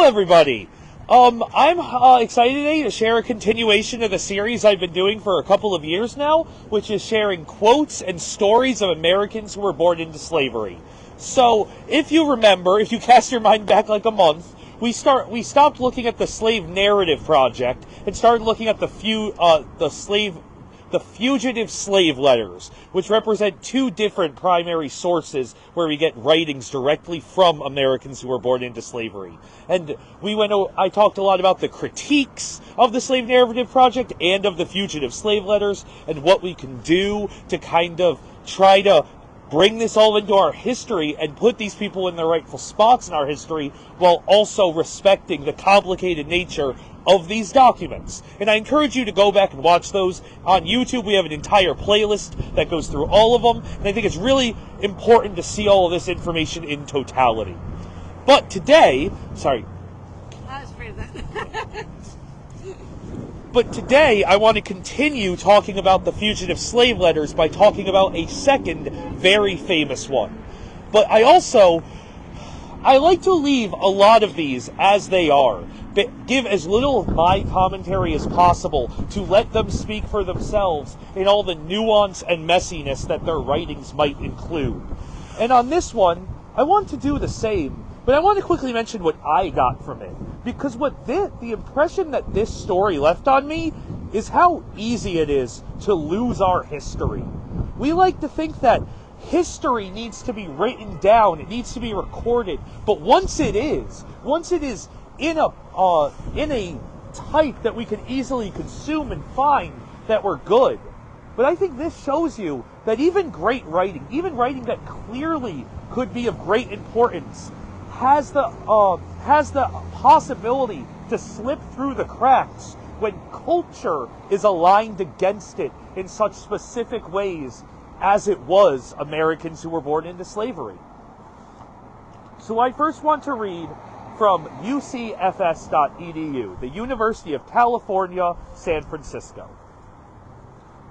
everybody. I'm excited today to share a continuation of the series I've been doing for a couple of years now, which is sharing quotes and stories of Americans who were born into slavery. So, if you remember, if you cast your mind back like a month, we stopped looking at the Slave Narrative Project and started looking at the fugitive slave letters, which represent two different primary sources where we get writings directly from Americans who were born into slavery. And I talked a lot about the critiques of the Slave Narrative Project and of the fugitive slave letters and what we can do to kind of try to bring this all into our history and put these people in their rightful spots in our history while also respecting the complicated nature of these documents. And I encourage you to go back and watch those. On YouTube, we have an entire playlist that goes through all of them, and I think it's really important to see all of this information in totality. But today, I was afraid of that. But today, I want to continue talking about the fugitive slave letters by talking about a second very famous one. But I like to leave a lot of these as they are, but give as little of my commentary as possible to let them speak for themselves in all the nuance and messiness that their writings might include. And on this one, I want to do the same, but I want to quickly mention what I got from it. Because the impression that this story left on me is how easy it is to lose our history. We like to think that history needs to be written down, it needs to be recorded, but once it is in a type that we can easily consume and find, that we're good. But I think this shows you that even great writing, even writing that clearly could be of great importance, has the possibility to slip through the cracks when culture is aligned against it in such specific ways as it was Americans who were born into slavery. So I first want to read from ucfs.edu, the University of California, San Francisco.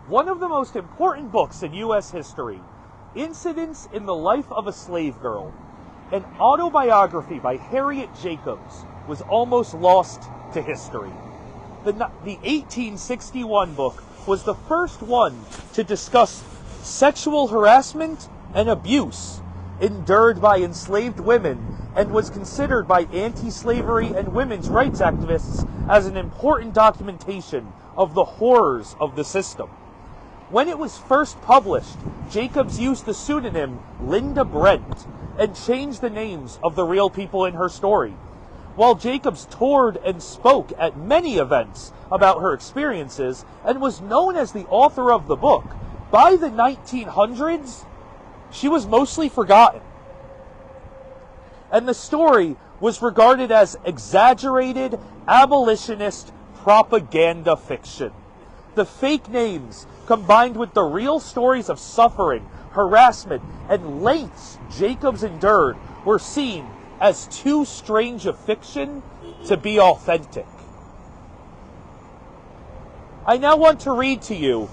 One of the most important books in U.S. history, Incidents in the Life of a Slave Girl, an autobiography by Harriet Jacobs, was almost lost to history. The 1861 book was the first one to discuss sexual harassment and abuse endured by enslaved women and was considered by anti-slavery and women's rights activists as an important documentation of the horrors of the system. When it was first published, Jacobs used the pseudonym Linda Brent and changed the names of the real people in her story. While Jacobs toured and spoke at many events about her experiences and was known as the author of the book, by the 1900s, she was mostly forgotten. And the story was regarded as exaggerated abolitionist propaganda fiction. The fake names, combined with the real stories of suffering, harassment, and lengths Jacobs endured, were seen as too strange a fiction to be authentic. I now want to read to you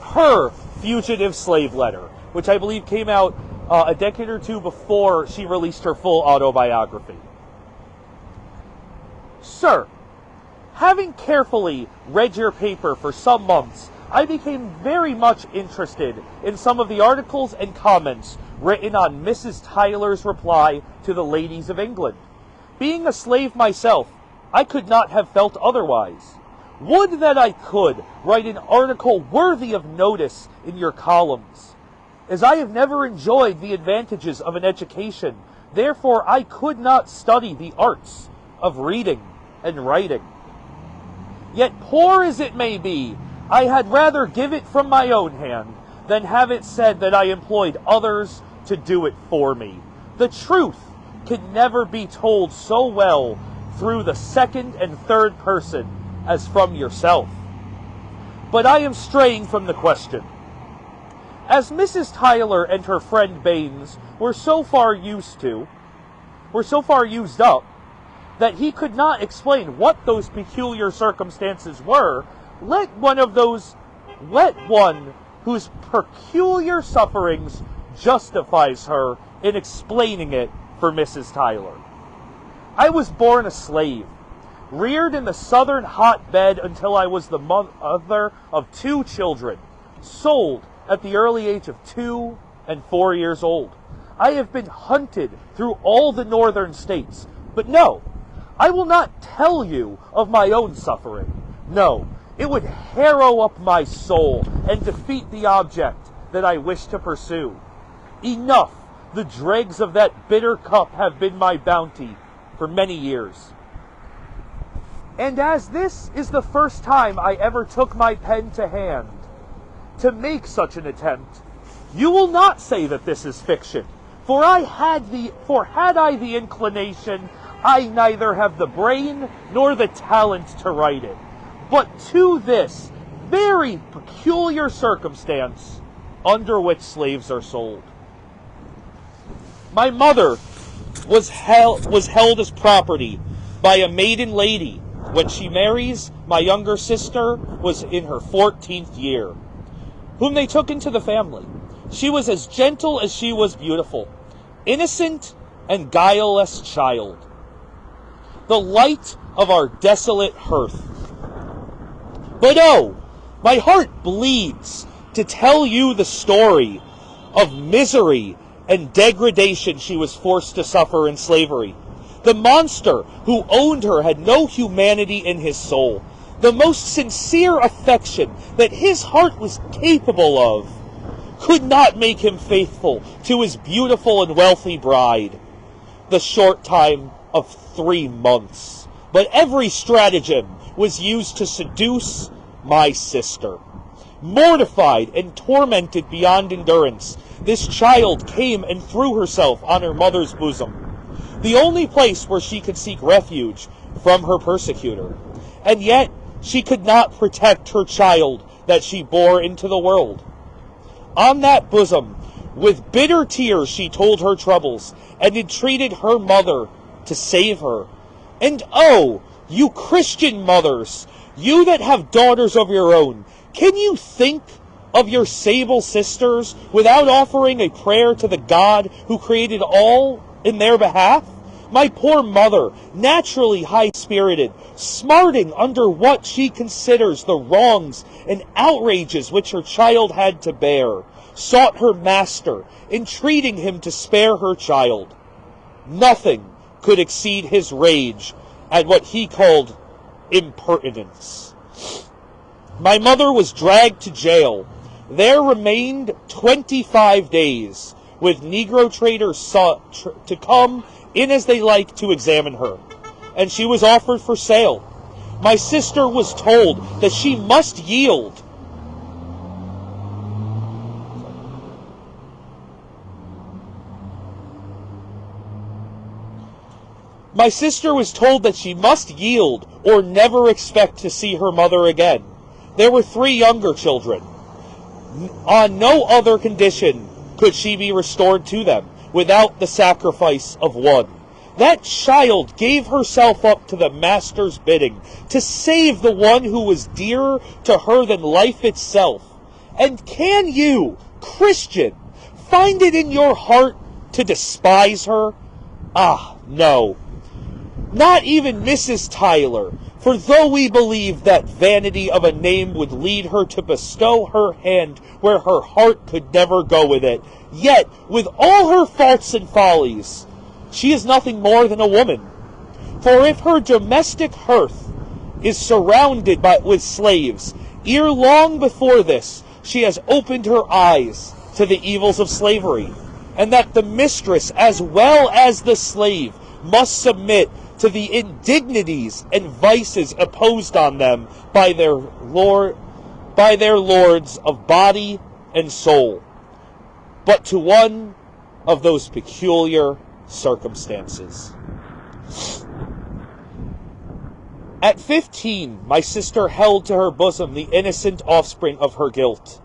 her fugitive slave letter, which I believe came out a decade or two before she released her full autobiography. Sir, having carefully read your paper for some months, I became very much interested in some of the articles and comments written on Mrs. Tyler's reply to the ladies of England. Being a slave myself, I could not have felt otherwise. Would that I could write an article worthy of notice in your columns. As I have never enjoyed the advantages of an education, therefore I could not study the arts of reading and writing. Yet poor as it may be, I had rather give it from my own hand than have it said that I employed others to do it for me. The truth can never be told so well through the second and third person as from yourself. But I am straying from the question. As Mrs. Tyler and her friend Baines were so far used up, that he could not explain what those peculiar circumstances were, let one whose peculiar sufferings justifies her in explaining it for Mrs. Tyler. I was born a slave, reared in the southern hotbed until I was the mother of 2 children, sold at the early age of 2 and 4 years old. I have been hunted through all the northern states, but no, I will not tell you of my own suffering. No, it would harrow up my soul and defeat the object that I wish to pursue. Enough, the dregs of that bitter cup have been my bounty for many years. And as this is the first time I ever took my pen to hand to make such an attempt, you will not say that this is fiction, for had I the inclination, I neither have the brain nor the talent to write it. But to this very peculiar circumstance under which slaves are sold. My mother was held as property by a maiden lady when she marries. My younger sister was in her 14th year, whom they took into the family. She was as gentle as she was beautiful, innocent and guileless child, the light of our desolate hearth. But oh, my heart bleeds to tell you the story of misery and degradation she was forced to suffer in slavery. The monster who owned her had no humanity in his soul. The most sincere affection that his heart was capable of could not make him faithful to his beautiful and wealthy bride the short time of 3 months. But every stratagem was used to seduce my sister. Mortified and tormented beyond endurance, this child came and threw herself on her mother's bosom, the only place where she could seek refuge from her persecutor. And yet she could not protect her child that she bore into the world. On that bosom, with bitter tears, she told her troubles and entreated her mother to save her. And oh, you Christian mothers, you that have daughters of your own, can you think of your sable sisters without offering a prayer to the God who created all in their behalf? My poor mother, naturally high-spirited, smarting under what she considers the wrongs and outrages which her child had to bear, sought her master, entreating him to spare her child. Nothing could exceed his rage at what he called impertinence. My mother was dragged to jail. There remained 25 days, with Negro traders to come in as they liked to examine her, and she was offered for sale. My sister was told that she must yield. My sister was told that she must yield or never expect to see her mother again. There were 3 younger children. On no other condition could she be restored to them without the sacrifice of one. That child gave herself up to the master's bidding to save the one who was dearer to her than life itself. And can you, Christian, find it in your heart to despise her? Ah, no. Not even Mrs. Tyler, for though we believe that vanity of a name would lead her to bestow her hand where her heart could never go with it, yet, with all her faults and follies, she is nothing more than a woman. For if her domestic hearth is surrounded with slaves, ere long before this, she has opened her eyes to the evils of slavery, and that the mistress as well as the slave must submit to the indignities and vices imposed on them by their lords of body and soul, but to one of those peculiar circumstances. At 15, my sister held to her bosom the innocent offspring of her guilt.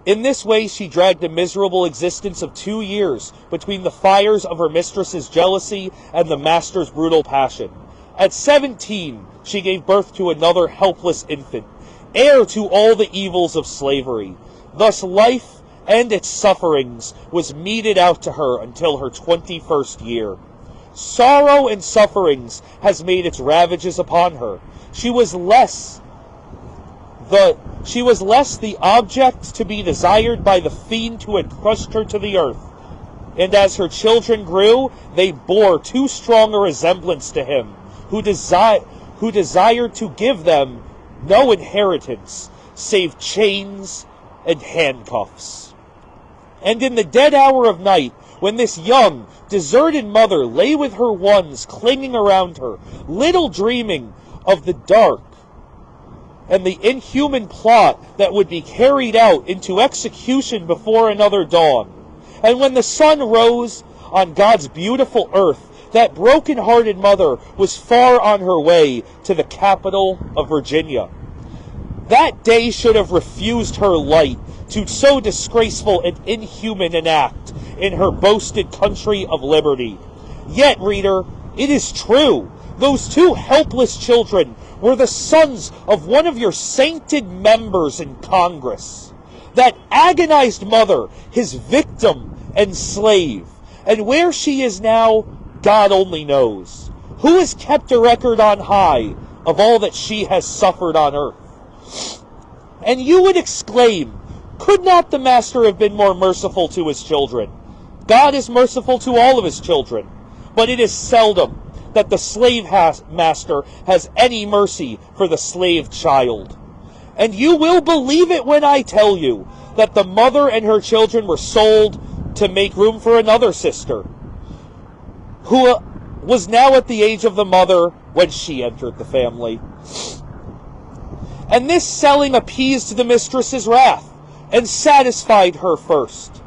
In this way she dragged a miserable existence of 2 years between the fires of her mistress's jealousy and the master's brutal passion. At 17, she gave birth to another helpless infant, heir to all the evils of slavery. Thus life and its sufferings was meted out to her until her 21st year. Sorrow and sufferings has made its ravages upon her. She was less the object to be desired by the fiend who had crushed her to the earth. And as her children grew, they bore too strong a resemblance to him, who desired to give them no inheritance, save chains and handcuffs. And in the dead hour of night, when this young, deserted mother lay with her ones clinging around her, little dreaming of the dark and the inhuman plot that would be carried out into execution before another dawn, and when the sun rose on God's beautiful earth, that broken-hearted mother was far on her way to the capital of Virginia. That day should have refused her light to so disgraceful and inhuman an act in her boasted country of liberty. Yet, reader, it is true. Those two helpless children were the sons of one of your sainted members in Congress. That agonized mother, his victim and slave. And where she is now, God only knows. Who has kept a record on high of all that she has suffered on earth? And you would exclaim, could not the master have been more merciful to his children? God is merciful to all of his children, but it is seldom that the slave master has any mercy for the slave child. And you will believe it when I tell you that the mother and her children were sold to make room for another sister, who was now at the age of the mother when she entered the family. And this selling appeased the mistress's wrath, and satisfied her first,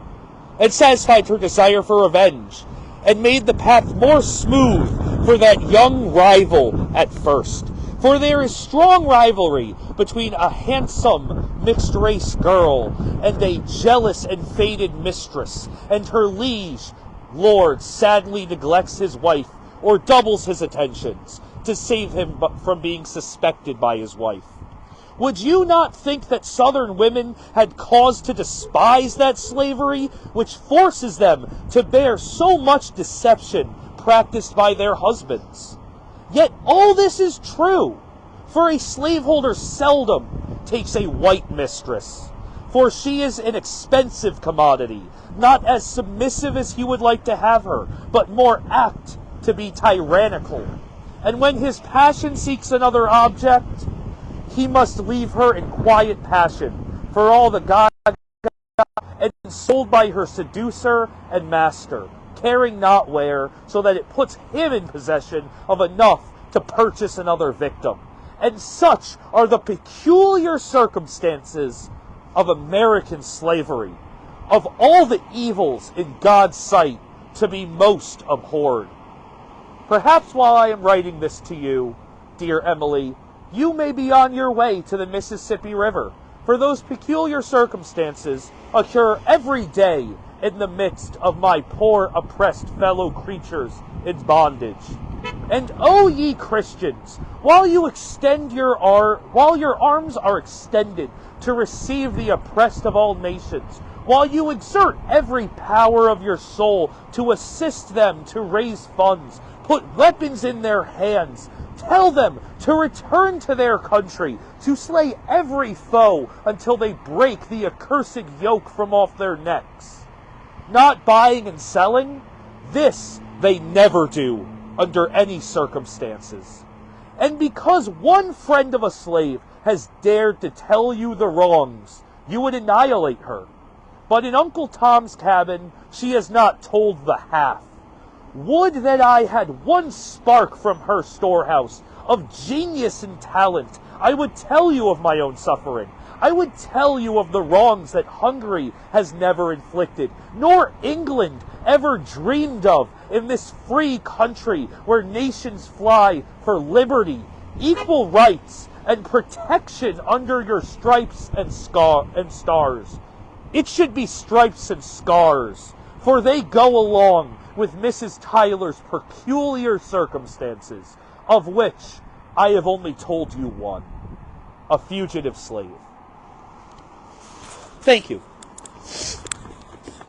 and satisfied her desire for revenge, and made the path more smooth for that young rival at first. For there is strong rivalry between a handsome mixed-race girl and a jealous and faded mistress, and her liege lord sadly neglects his wife or doubles his attentions to save him from being suspected by his wife. Would you not think that Southern women had cause to despise that slavery which forces them to bear so much deception practiced by their husbands? Yet all this is true, for a slaveholder seldom takes a white mistress, for she is an expensive commodity, not as submissive as he would like to have her, but more apt to be tyrannical. And when his passion seeks another object, he must leave her in quiet passion, for all the God, and sold by her seducer and master, caring not where, so that it puts him in possession of enough to purchase another victim. And such are the peculiar circumstances of American slavery, of all the evils in God's sight to be most abhorred. Perhaps while I am writing this to you, dear Emily, you may be on your way to the Mississippi River, for those peculiar circumstances occur every day in the midst of my poor oppressed fellow creatures in bondage. And O ye Christians, while your arms are extended to receive the oppressed of all nations, while you exert every power of your soul to assist them to raise funds, put weapons in their hands, tell them to return to their country, to slay every foe until they break the accursed yoke from off their necks. Not buying and selling, this they never do under any circumstances. And because one friend of a slave has dared to tell you the wrongs, you would annihilate her. But in Uncle Tom's Cabin, she has not told the half. Would that I had one spark from her storehouse of genius and talent. I would tell you of my own suffering. I would tell you of the wrongs that Hungary has never inflicted, nor England ever dreamed of in this free country where nations fly for liberty, equal rights, and protection under your stripes and stars. It should be stripes and scars, for they go along with Mrs. Tyler's peculiar circumstances, of which I have only told you one: a fugitive slave. Thank you.